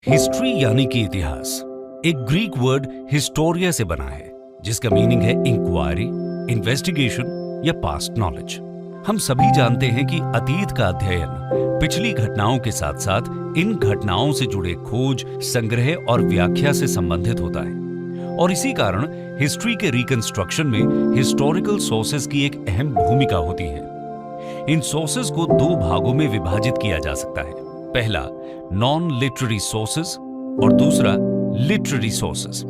History यानी कि इतिहास एक ग्रीक वर्ड हिस्टोरिया से बना है, जिसका मीनिंग है इंक्वायरी, इन्वेस्टिगेशन या पास्ट नॉलेज। हम सभी जानते हैं कि अतीत का अध्ययन पिछली घटनाओं के साथ साथ इन घटनाओं से जुड़े खोज, संग्रह और व्याख्या से संबंधित होता है, और इसी कारण हिस्ट्री के रिकंस्ट्रक्शन में हिस्टोरिकल सोर्सेज की एक अहम भूमिका होती है। इन सोर्सेज को दो भागों में विभाजित किया जा सकता है। पहला नॉन लिटरेरी सोर्सेज और दूसरा literary sources.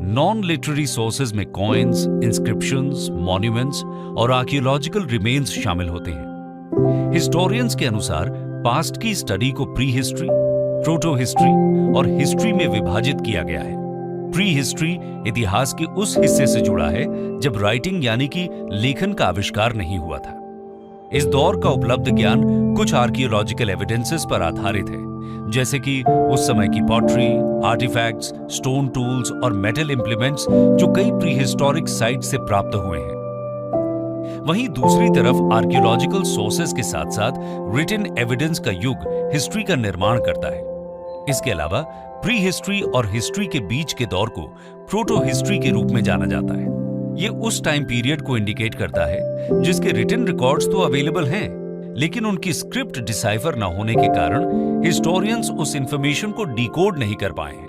Non literary sources में कॉइन्स, इंस्क्रिप्शंस, मॉन्यूमेंट्स और आर्कियोलॉजिकल रिमेन्स शामिल होते हैं। हिस्टोरियंस के अनुसार पास्ट की स्टडी को प्री हिस्ट्री, प्रोटो हिस्ट्री और हिस्ट्री में विभाजित किया गया है। प्री हिस्ट्री इतिहास के उस हिस्से से जुड़ा है जब राइटिंग यानी कि लेखन का आविष्कार नहीं हुआ था। इस दौर का उपलब्ध ज्ञान कुछ आर्कियोलॉजिकल एविडेंसेस पर आधारित है, जैसे कि उस समय की पॉटरी, आर्टिफैक्ट्स, स्टोन टूल्स और मेटल इंप्लीमेंट्स जो कई प्री हिस्टोरिक साइट से प्राप्त हुए हैं। वहीं दूसरी तरफ आर्कियोलॉजिकल सोर्सेज के साथ साथ रिटन एविडेंस का युग हिस्ट्री का निर्माण करता है। इसके अलावा प्री हिस्ट्री और हिस्ट्री के बीच के दौर को प्रोटो हिस्ट्री के रूप में जाना जाता है। ये उस टाइम पीरियड को इंडिकेट करता है जिसके रिटन रिकॉर्ड्स तो अवेलेबल हैं, लेकिन उनकी स्क्रिप्ट डिसाइफर न होने के कारण हिस्टोरियंस उस इंफॉर्मेशन को डिकोड नहीं कर पाए हैं।